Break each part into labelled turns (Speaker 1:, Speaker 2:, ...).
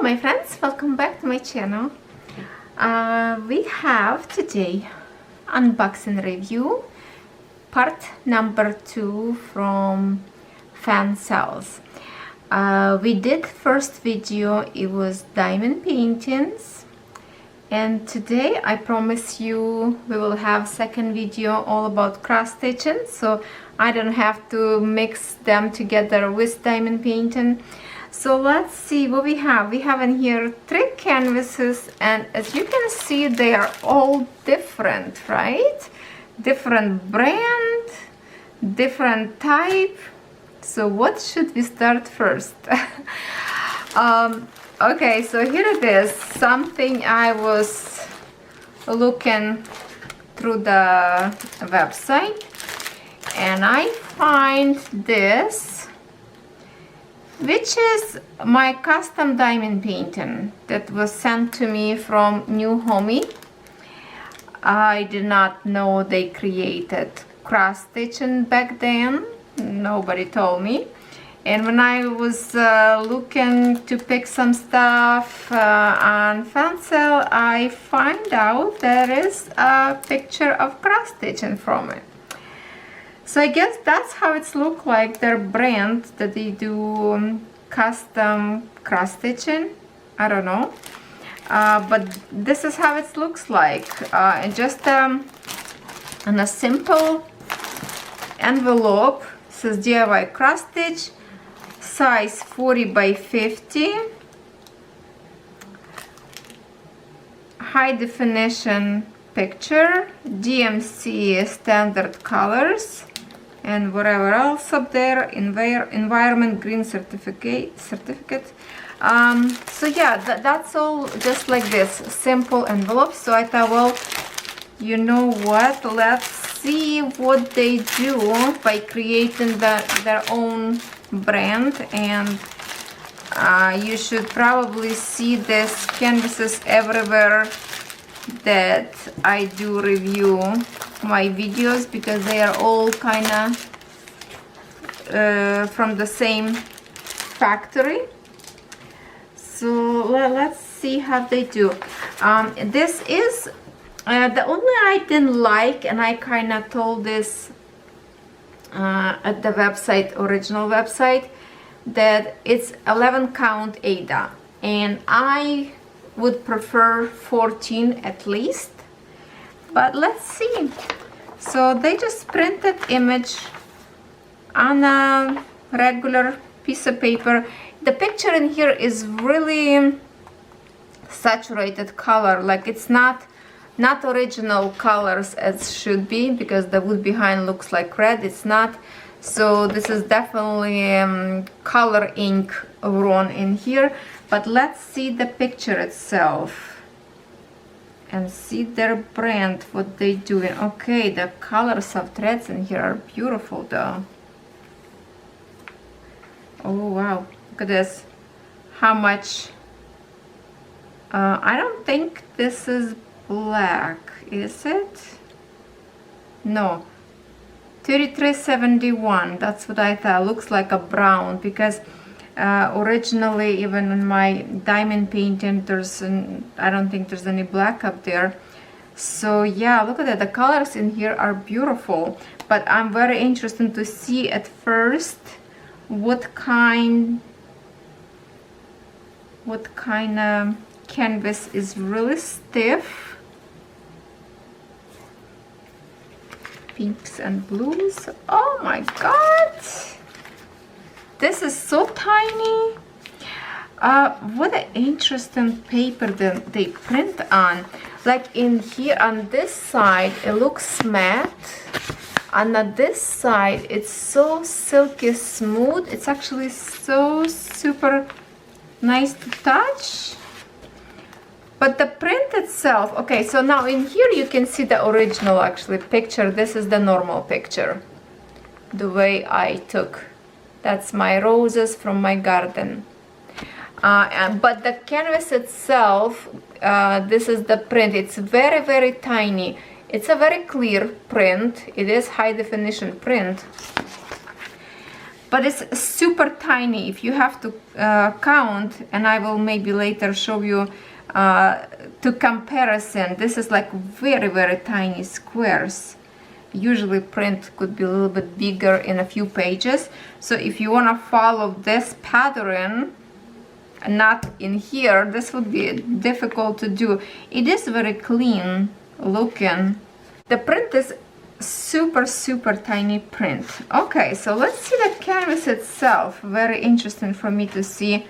Speaker 1: my friends, welcome back to my channel. We have today unboxing review part number 2 from Fansells. We did first video, it was diamond paintings, and today I promise you we will have second video all about cross stitching, so I don't have to mix them together with diamond painting. So let's see what we have. We have in here 3 canvases, and as you can see they are all different, right? Different brand, different type. So what should we start first? Okay, so here it is, something I was looking through the website and I find this, which is my custom diamond painting that was sent to me from NEWHOMY. I did not know they created cross stitching back then. Nobody told me. And when I was looking to pick some stuff on Fansells, I find out there is a picture of cross stitching from it. So I guess that's how it's look like, their brand, that they do custom cross stitching. I don't know, but this is how it looks like. And just in a simple envelope, it says DIY cross stitch, size 40 by 50, high definition picture, DMC standard colors, and whatever else up there, environment green certificate. So yeah, that's all just like this simple envelope. So I thought, well, you know what, let's see what they do by creating their own brand. And you should probably see these canvases everywhere that I do review my videos, because they are all kind of from the same factory. So let's see how they do. This is the only I didn't like, and I kind of told this at the website, original website, that it's 11 count Ada, and I would prefer 14 at least, but let's see. So they just printed image on a regular piece of paper. The picture in here is really saturated color, like it's not original colors as should be, because the wood behind looks like red. It's not. So this is definitely color ink run in here. But let's see the picture itself and see their brand, what they doing. Okay, the colors of threads in here are beautiful though. Oh wow, look at this. How much? I don't think this is black, is it? No, 33.71. That's what I thought. Looks like a brown, because originally, even in my diamond painting, I don't think there's any black up there. So yeah, look at that. The colors in here are beautiful, but I'm very interested to see at first what kind of canvas is really stiff. Pinks and blues. Oh my god, this is so tiny. What an interesting paper that they print on. Like in here on this side it looks matte, on this side it's so silky smooth. It's actually so super nice to touch. But the print itself, okay, so now in here you can see the original actually picture. This is the normal picture, the way I took. That's my roses from my garden. But the canvas itself, this is the print. It's very, very tiny. It's a very clear print. It is high definition print. but it's super tiny. If you have to count, and I will maybe later show you to comparison, this is like very, very tiny squares. Usually print could be a little bit bigger in a few pages. So if you want to follow this pattern, not in here, this would be difficult to do. It is very clean looking. The print is super, super tiny print. Okay, so let's see the canvas itself. Very interesting for me to see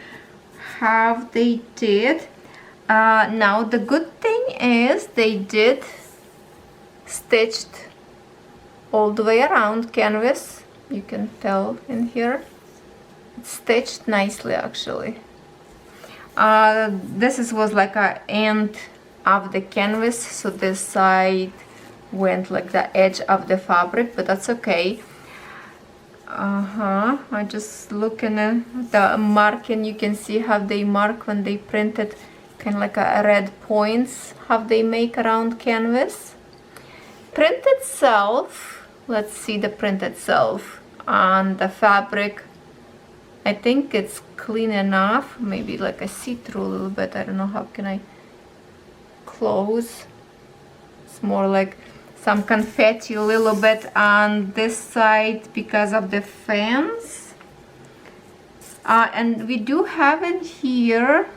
Speaker 1: how they did. Now the good thing is they did stitched all the way around canvas. You can tell in here it's stitched nicely actually. This was like a end of the canvas, so this side went like the edge of the fabric, but that's okay. I just looking at the marking. You can see how they mark when they printed, kind of like a red points how they make around canvas. Print itself, let's see the print itself on the fabric. I think it's clean enough, maybe like a see-through a little bit. I don't know, how can I close? It's more like some confetti a little bit on this side because of the fans. And we do have in here,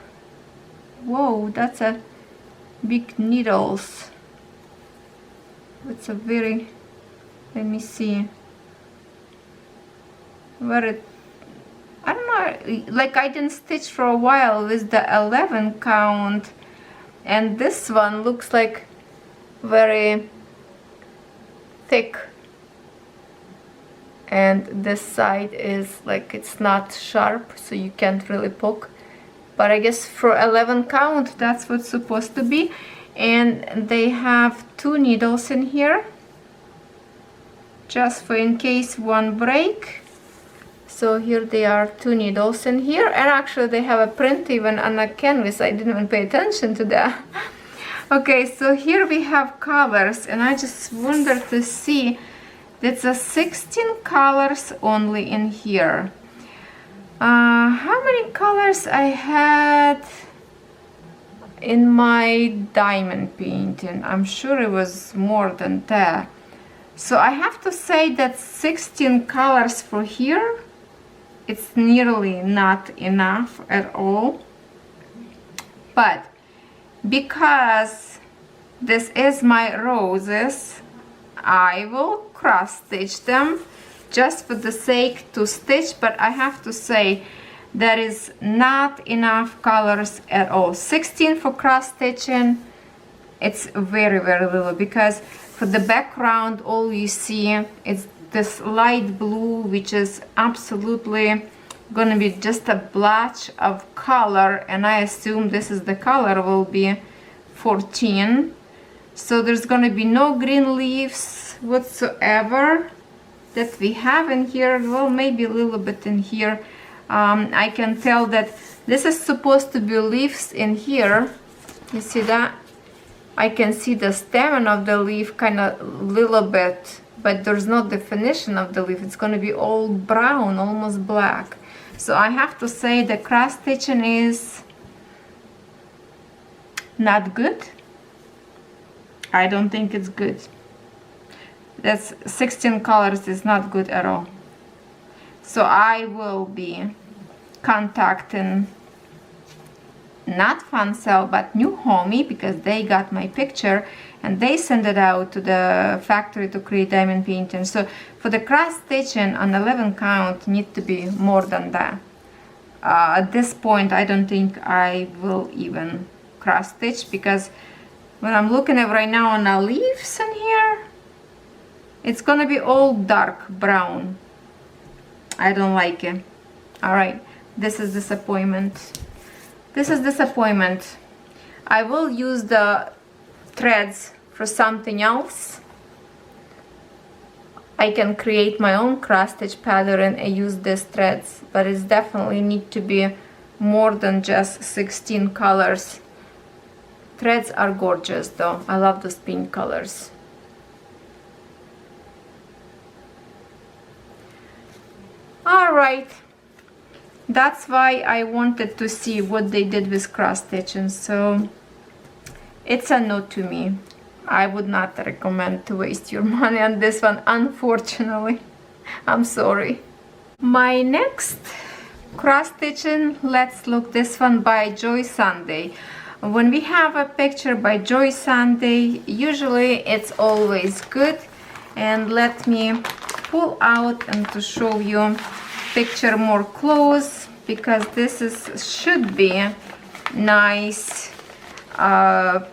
Speaker 1: whoa, that's a big needles. It's a very, let me see, very, I don't know, like I didn't stitch for a while with the 11 count, and this one looks like very thick, and this side is like it's not sharp, so you can't really poke, but I guess for 11 count that's what's supposed to be. And they have 2 needles in here just for in case one break. So here they are, 2 needles in here, and actually they have a print even on the canvas. I didn't even pay attention to that. Okay, so here we have colors, and I just wonder to see, that's a 16 colors only in here. How many colors I had in my diamond painting? I'm sure it was more than that. So I have to say that 16 colors for here, it's nearly not enough at all. But because this is my roses, I will cross stitch them just for the sake to stitch, but I have to say there is not enough colors at all. 16 for cross stitching, it's very, very little, because for the background all you see is this light blue, which is absolutely gonna be just a blotch of color, and I assume this is the color will be 14. So there's gonna be no green leaves whatsoever that we have in here. Well, maybe a little bit in here. I can tell that this is supposed to be leaves in here. You see that? I can see the stem of the leaf kind of little bit, but there's no definition of the leaf. It's going to be all brown, almost black. So I have to say the cross stitching is not good. I don't think it's good. That's 16 colors is not good at all. So I will be contacting not Fansells but NEWHOMY, because they got my picture and they send it out to the factory to create diamond painting. So for the cross stitching on 11 count need to be more than that. At this point I don't think I will even cross stitch, because when I'm looking at right now on the leaves in here, it's gonna be all dark brown. I don't like it. All right, this is disappointment. This is disappointment. I will use the threads for something else. I can create my own cross stitch pattern and use these threads, but it's definitely need to be more than just 16 colors. Threads are gorgeous though. I love those pink colors. All right. right. That's why I wanted to see what they did with cross stitching. So it's a no to me. I would not recommend to waste your money on this one, unfortunately. I'm sorry. My next cross stitching, let's look this one by Joy Sunday. When we have a picture by Joy Sunday, usually it's always good. And let me pull out and to show you picture more close, because this should be nice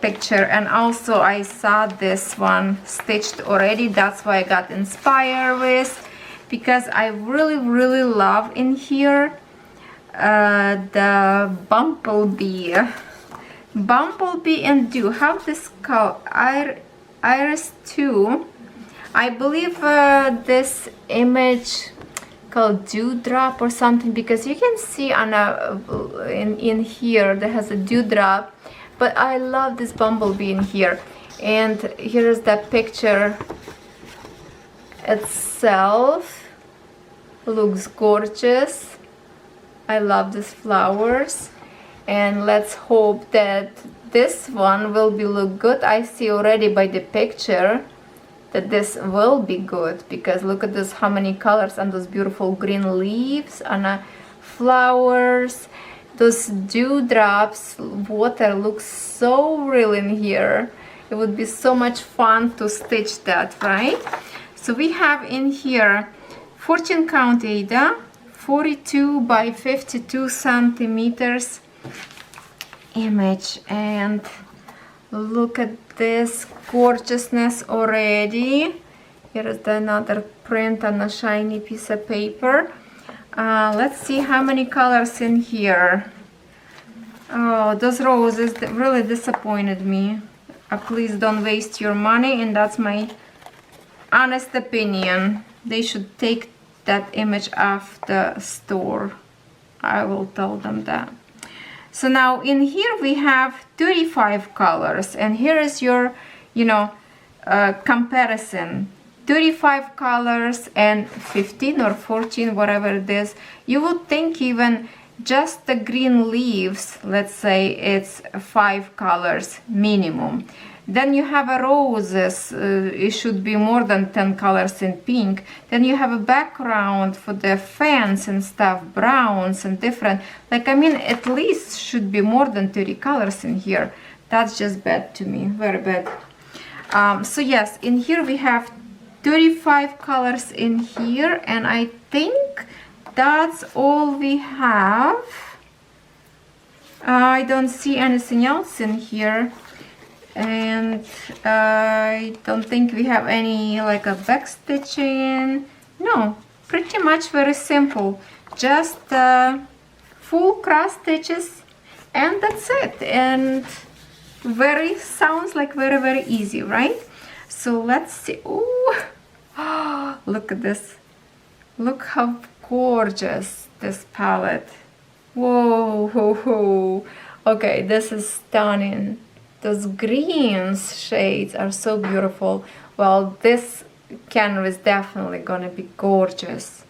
Speaker 1: picture. And also I saw this one stitched already, that's why I got inspired with, because I really love in here the bumblebee and do have this called Iris 2. I believe this image called dewdrop or something, because you can see on in here there has a dewdrop, but I love this bumblebee in here. And here is the picture itself. Looks gorgeous. I love these flowers, and let's hope that this one will be look good. I see already by the picture that this will be good, because look at this, how many colors, and those beautiful green leaves and flowers. Those dewdrops, water looks so real in here. It would be so much fun to stitch that, right? So we have in here 14 count Ada, 42 by 52 centimeters image, and look at this gorgeousness already. Here is another print on a shiny piece of paper. Let's see how many colors in here. Oh, those roses really disappointed me. Please don't waste your money, and that's my honest opinion. They should take that image off the store. I will tell them that. So now in here we have 35 colors, and here is your, comparison. 35 colors and 15 or 14, whatever it is. You would think even just the green leaves, let's say it's 5 colors minimum. Then you have a roses, it should be more than 10 colors in pink. Then you have a background for the fans and stuff, browns and different. Like, I mean, at least should be more than 30 colors in here. That's just bad to me, very bad. So yes, in here we have 35 colors in here, and I think that's all we have. I don't see anything else in here. And I don't think we have any like a back stitching. No, pretty much very simple, just full cross stitches, and that's it. And sounds like very easy, right? So let's see. Oh, look at this, look how gorgeous this palette. Whoa. Okay, this is stunning. Those greens shades are so beautiful. Well, this canvas definitely gonna be gorgeous.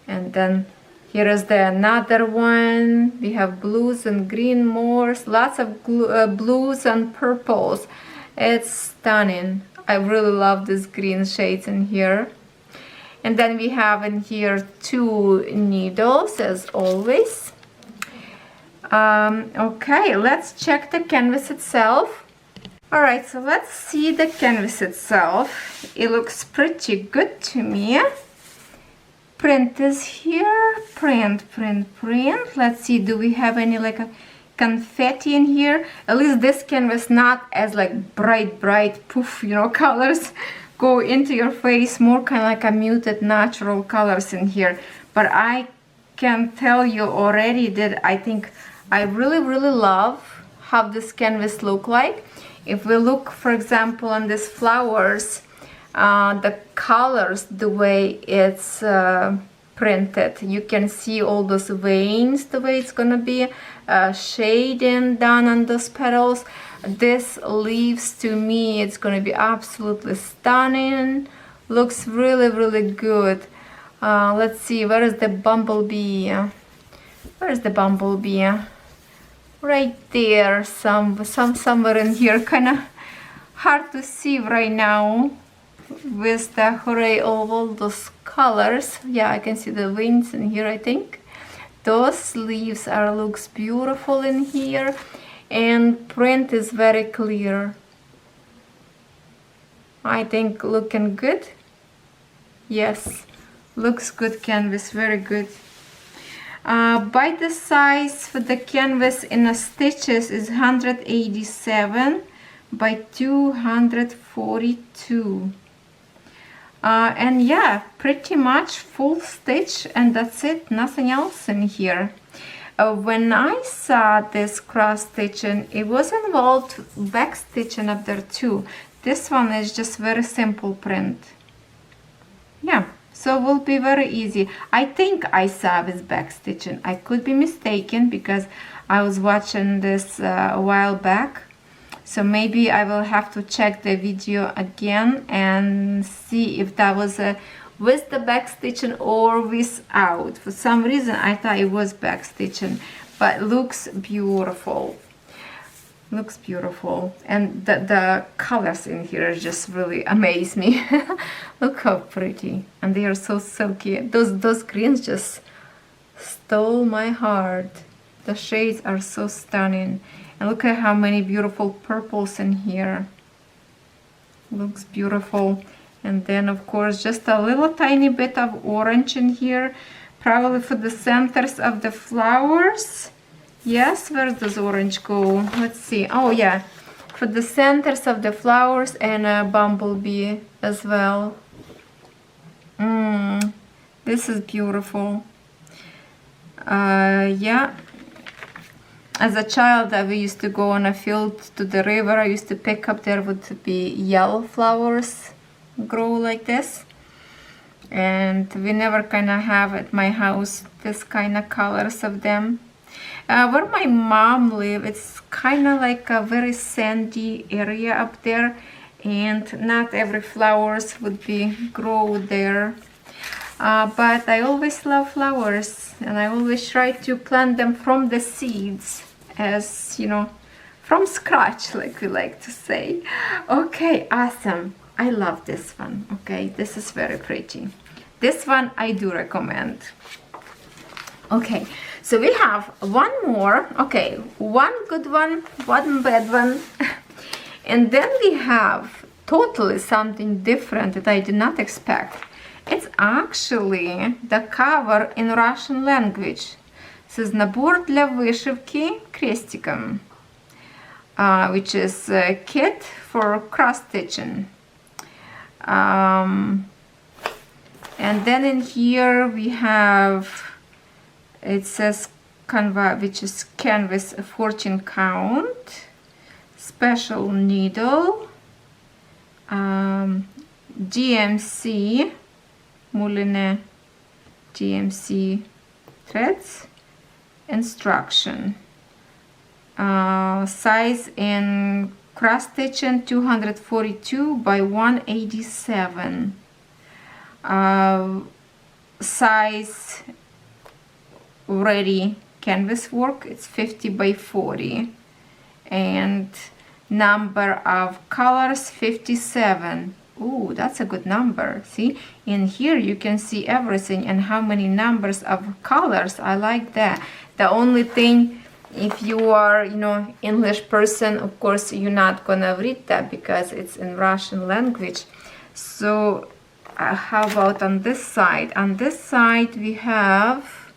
Speaker 1: And then here is another one. We have blues and green more, lots of blues and purples. It's stunning. I really love these green shades in here. And then we have in here 2 needles as always. Okay, let's check the canvas itself. Alright, so let's see the canvas itself. It looks pretty good to me. Print is here. Print. Let's see, do we have any like a confetti in here? At least this canvas not as like bright poof, colors go into your face, more kind of like a muted natural colors in here. But I can tell you already that I think I really love how this canvas look like. If we look, for example, on these flowers, the colors, the way it's printed, you can see all those veins, the way it's gonna be shading down on those petals. This leaves, to me, it's gonna be absolutely stunning. Looks really good. Let's see, where is the bumblebee? Where is the bumblebee? Right there, somewhere in here. Kind of hard to see right now with the array of all those colors. Yeah, I can see the wings in here, I think. Those leaves looks beautiful in here, and print is very clear. I think looking good. Yes, looks good canvas, very good. By the size for the canvas in the stitches is 187 by 242. And yeah, pretty much full stitch, and that's it, nothing else in here. When I saw this cross stitching, it was involved back stitching up there too. This one is just very simple print. Yeah, so it will be very easy. I think I saw with back stitching. I could be mistaken because I was watching this a while back. So maybe I will have to check the video again and see if that was with the back stitching or without. For some reason I thought it was back stitching, but looks beautiful. Looks beautiful, and the colors in here just really amaze me. Look how pretty, and they are so silky. Those greens just stole my heart. The shades are so stunning, and look at how many beautiful purples in here. Looks beautiful. And then of course just a little tiny bit of orange in here, probably for the centers of the flowers. Yes, where does orange go? Let's see. Oh yeah, for the centers of the flowers, and a bumblebee as well. This is beautiful. Yeah, as a child we used to go on a field to the river. I used to pick up, there would be yellow flowers grow like this, and we never kind of have at my house this kind of colors of them. Where my mom lives, it's kind of like a very sandy area up there, and not every flowers would be grow there. But I always love flowers, and I always try to plant them from the seeds, as you know, from scratch, like we like to say. Okay, awesome. I love this one. Okay, this is very pretty. This one I do recommend. Okay, so we have one more. Okay, one good one, one bad one. And then we have totally something different that I did not expect. It's actually the cover in Russian language. This is набор для вышивки крестиком, which is a kit for cross stitching. And then in here we have, it says canva, which is canvas 14 count, special needle, DMC, Moulinet DMC threads, instruction, size in cross stitching 242 by 187, size ready canvas work, it's 50 by 40, and number of colors 57. Ooh, that's a good number. See, in here you can see everything and how many numbers of colors. I like that. The only thing, if you are, you know, English person, of course you're not gonna read that because it's in Russian language. So how about on this side? On this side we have,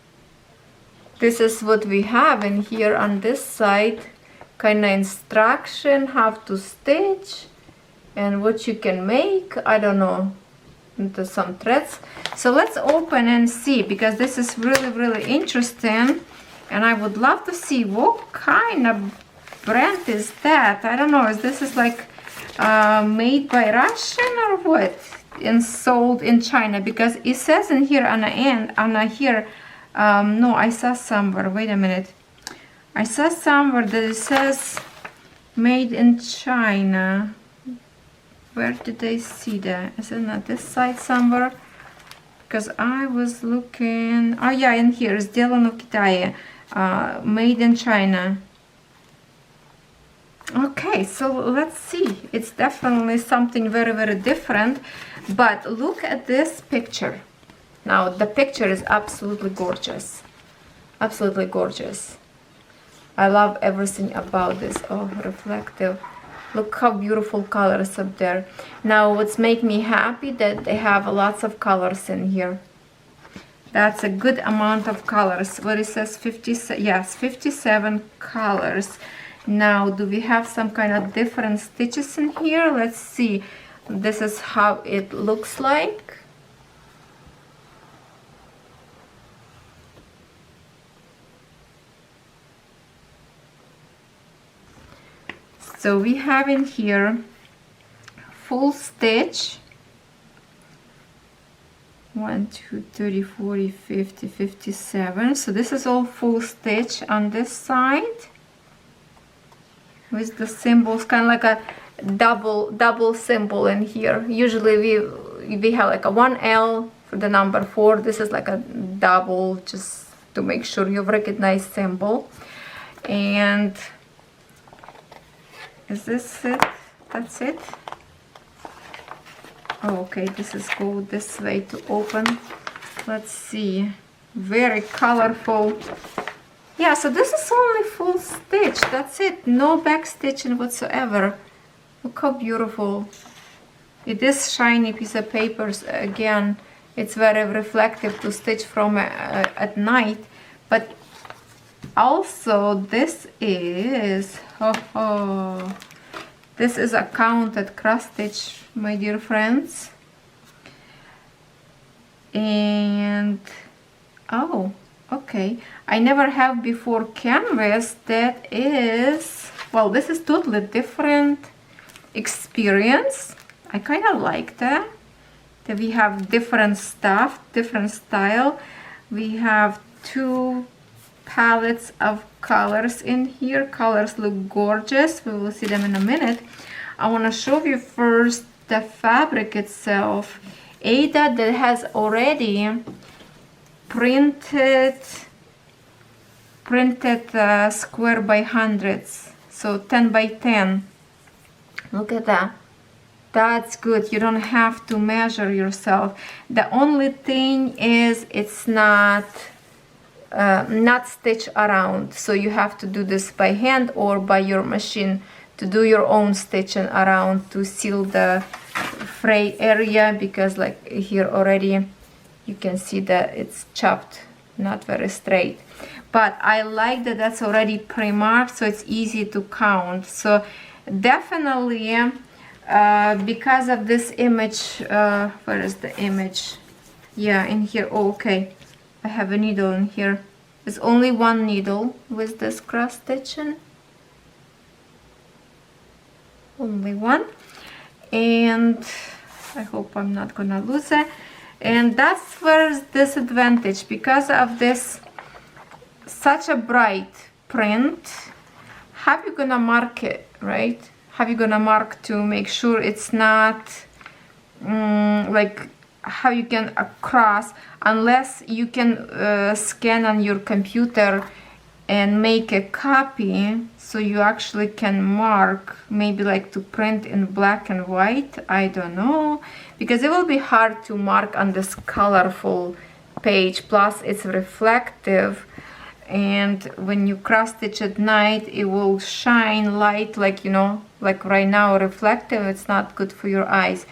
Speaker 1: this is what we have in here on this side, kind of instruction how to stitch and what you can make. I don't know, into some threads. So let's open and see, because this is really interesting, and I would love to see what kind of brand is that. I don't know, is this like made by Russian or what, and sold in China? Because it says in here on the end, on here, no, I saw somewhere, wait a minute, I saw somewhere that it says made in China. Where did I see that? Is it on this side somewhere? because I was looking. Oh yeah, in here is сделано в Китае, made in China. Okay, so let's see. It's definitely something very, very different. But look at this picture. Now the picture is absolutely gorgeous. Absolutely gorgeous. I love everything about this. Oh, reflective. Look how beautiful colors up there. Now what's make me happy that they have lots of colors in here. That's a good amount of colors. What it says, 50, yes, 57 colors. Now, do we have some kind of different stitches in here? Let's see. This is how it looks like. So we have in here full stitch. 1, 2, 30, 40, 50, 57. So this is all full stitch on this side. With the symbols, kind of like a double symbol in here. Usually we have like a 1L for the number 4. This is like a double, just to make sure you recognize symbol. And is this it? That's it. Oh, okay, this is go this way to open. Let's see. Very colorful. Yeah, so this is only full stitch. That's it. No back stitching whatsoever. Look how beautiful. It is shiny piece of paper. Again, it's very reflective to stitch from at night. But also this is this is a counted cross stitch, my dear friends. And oh, okay, I never have before canvas that is, well, this is totally different experience. I kind of like that we have different stuff, different style. We have 2 palettes of colors in here. Colors look gorgeous. We will see them in a minute. I want to show you first the fabric itself. Ada that has already printed square by hundreds, so 10 by 10. Look at that. That's good. You don't have to measure yourself. The only thing is it's not stitched around, so you have to do this by hand or by your machine to do your own stitching around to seal the fray area, because like here already you can see that it's chopped, not very straight. But I like that that's already pre-marked, so it's easy to count. So definitely because of this image, where is the image? Yeah, in here. Oh, okay, I have a needle in here. There's only one needle with this cross stitching, only one. And I hope I'm not gonna lose it. And that's where's disadvantage, because of this such a bright print. How you gonna mark it, right? How you gonna mark to make sure it's not like how you can cross, unless you can scan on your computer and make a copy, so you actually can mark, maybe like to print in black and white. I don't know, because it will be hard to mark on this colorful page, plus it's reflective, and when you cross stitch at night it will shine light, like, you know, like right now reflective. It's not good for your eyes.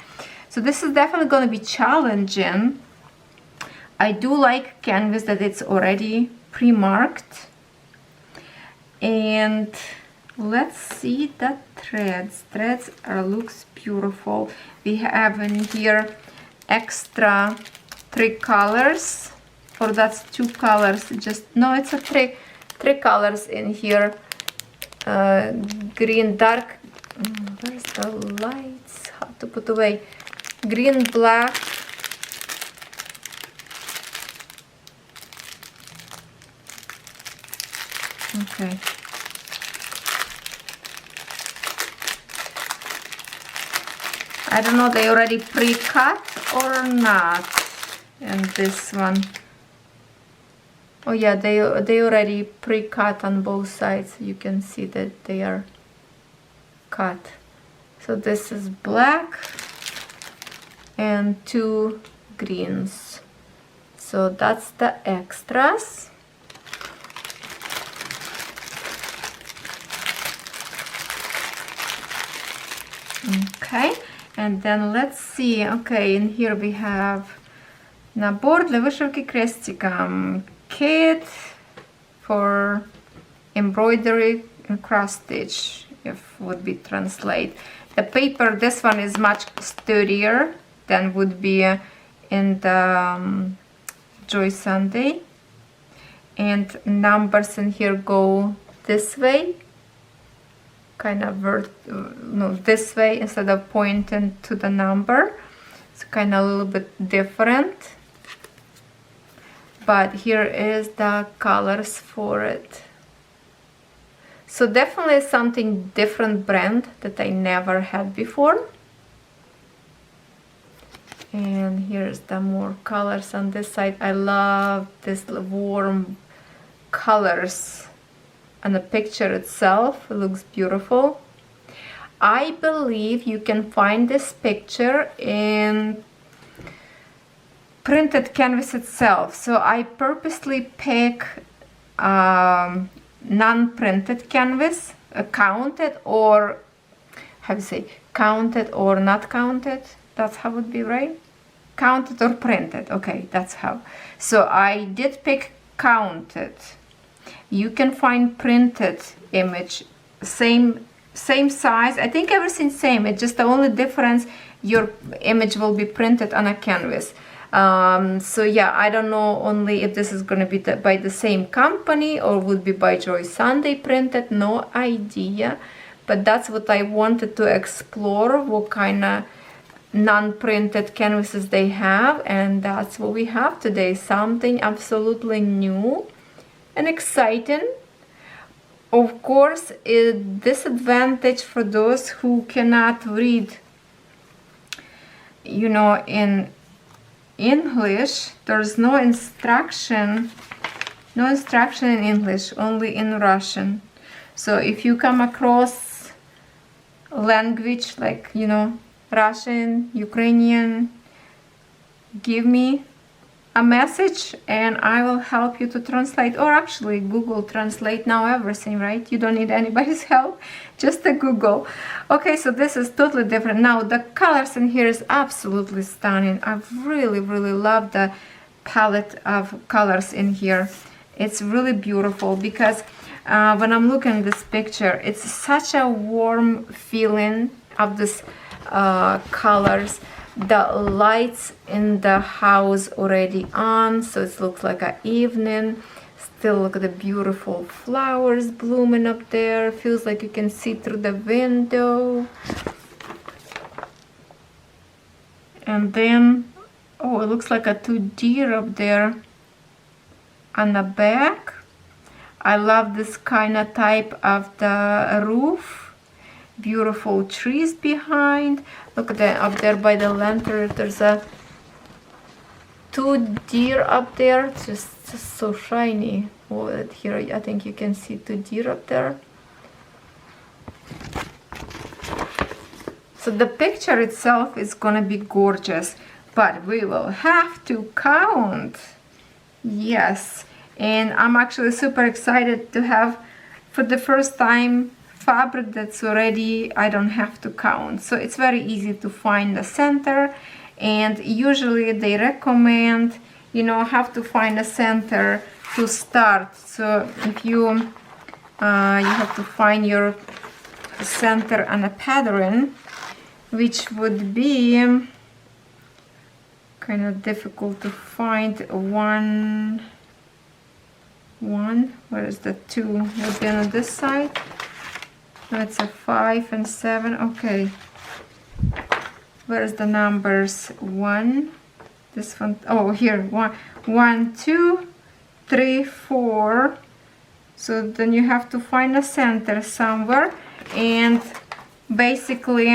Speaker 1: So this is definitely going to be challenging. I do like canvas that it's already pre-marked. And let's see the threads. Threads looks beautiful. We have in here extra 3 colors, or that's 2 colors. Just no, it's a three colors in here. Green, dark. Where's the lights? How to put away? Green, black. Okay. I don't know, they already pre-cut or not. and this one. Oh yeah, they already pre-cut on both sides. You can see that they are cut. So this is black and 2 greens. So that's the extras. Okay, and then let's see. Okay, in here we have набор для вышивки крестиком, kit for embroidery and cross stitch, if would be translate. The paper, this one is much sturdier than would be in the Joy Sunday, and numbers in here go this way, kind of this way instead of pointing to the number. It's kind of a little bit different, but here is the colors for it. So definitely something different brand that I never had before. And here's the more colors on this side. I love this warm colors on the picture itself. It looks beautiful. I believe you can find this picture in printed canvas itself. So I purposely pick non-printed canvas, counted, or how to say, counted or not counted. That's how it would be, right? Counted or printed. Okay, that's how. So I did pick counted. You can find printed image, same size. I think everything's same. It's just the only difference, your image will be printed on a canvas. So yeah, I don't know only if this is going to be by the same company or would be by Joy Sunday printed. No idea. But that's what I wanted to explore, what kind of non-printed canvases they have, and that's what we have today. Something absolutely new and exciting. Of course, a disadvantage for those who cannot read, you know, in English. There's no instruction in English, only in Russian. So if you come across language like, you know, Russian, Ukrainian, give me a message and I will help you to translate. Or actually Google Translate now everything, right? You don't need anybody's help, just a Google. Okay, so this is totally different. Now the colors in here is absolutely stunning. I really love the palette of colors in here. It's really beautiful because when I'm looking at this picture, it's such a warm feeling of this colors. The lights in the house already on, so it looks like an evening. Still look at the beautiful flowers blooming up there. Feels like you can see through the window. And then, oh, it looks like a 2 deer up there on the back. I love this kind of type of the roof. Beautiful trees behind. Look at that up there by the lantern. There's a 2 deer up there. It's just so shiny. Oh, here I think you can see 2 deer up there. So the picture itself is gonna be gorgeous, but we will have to count. Yes, and I'm actually super excited to have for the first time fabric that's already, I don't have to count. So it's very easy to find the center, and usually they recommend, you know, have to find a center to start. So if you have to find your center on a pattern, which would be kind of difficult to find. One, where is the 2? Would be on this side. No, it's a 5 and 7. Okay, where's the numbers? 1, this one, oh here, 1, 2, 3, 4. So then you have to find a center somewhere, and basically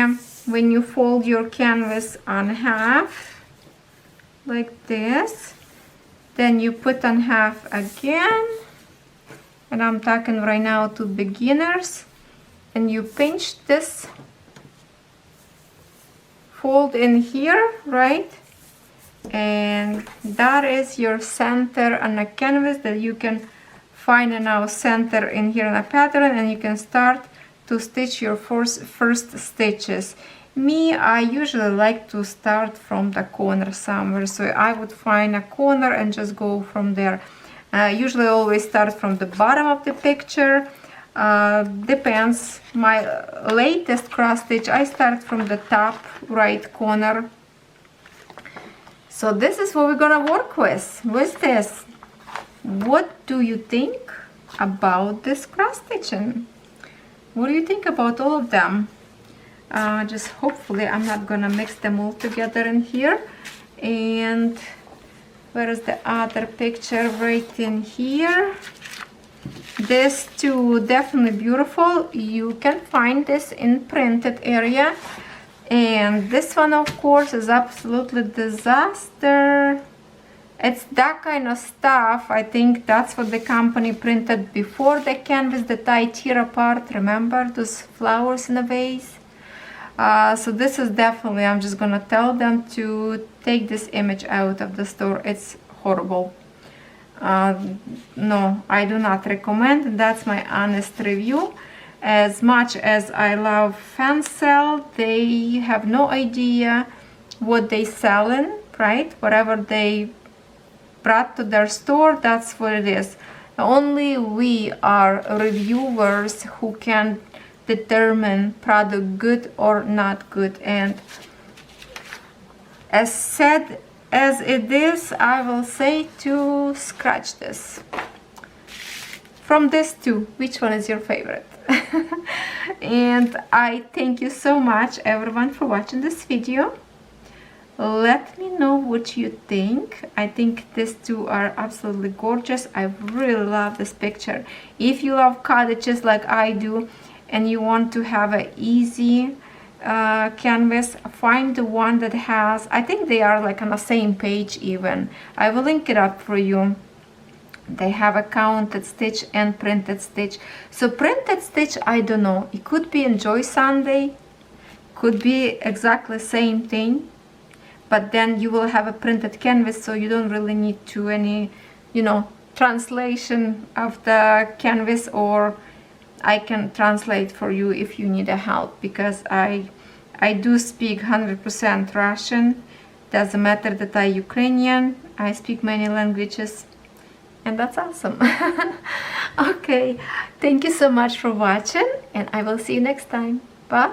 Speaker 1: when you fold your canvas on half, like this. Then you put on half again, and I'm talking right now to beginners, and you pinch this fold in here, right? And that is your center on a canvas that you can find now center in here in a pattern, and you can start to stitch your first stitches. Me, I usually like to start from the corner somewhere, so I would find a corner and just go from there. Usually always start from the bottom of the picture. Depends. My latest cross stitch, I start from the top right corner. So this is what we're gonna work with this. What do you think about this cross stitching? What do you think about all of them? Just hopefully I'm not gonna mix them all together in here. And where is the other picture? Right in here. This too, definitely beautiful. You can find this in printed area. And this one, of course, is absolutely disaster. It's that kind of stuff. I think that's what the company printed before the canvas that I tear apart. Remember those flowers in a vase? So this is definitely, I'm just gonna tell them to take this image out of the store. It's horrible. No, I do not recommend. That's my honest review. As much as I love Fansells, they have no idea what they selling, right? Whatever they brought to their store, that's what it is. Only we are reviewers who can determine product good or not good. And as sad as it is, I will say to scratch this. From this two, which one is your favorite? And I thank you so much everyone for watching this video. Let me know what you think. I think these two are absolutely gorgeous. I really love this picture. If you love cottages like I do and you want to have an easy canvas, find the one that has, I think they are like on the same page even. I will link it up for you. They have a counted stitch and printed stitch. So printed stitch, I don't know, it could be Enjoy Sunday, could be exactly same thing, but then you will have a printed canvas, so you don't really need to any, you know, translation of the canvas, or I can translate for you if you need a help, because I do speak 100% Russian. Doesn't matter that I'm Ukrainian, I speak many languages. And that's awesome. Okay, thank you so much for watching, and I will see you next time. Bye.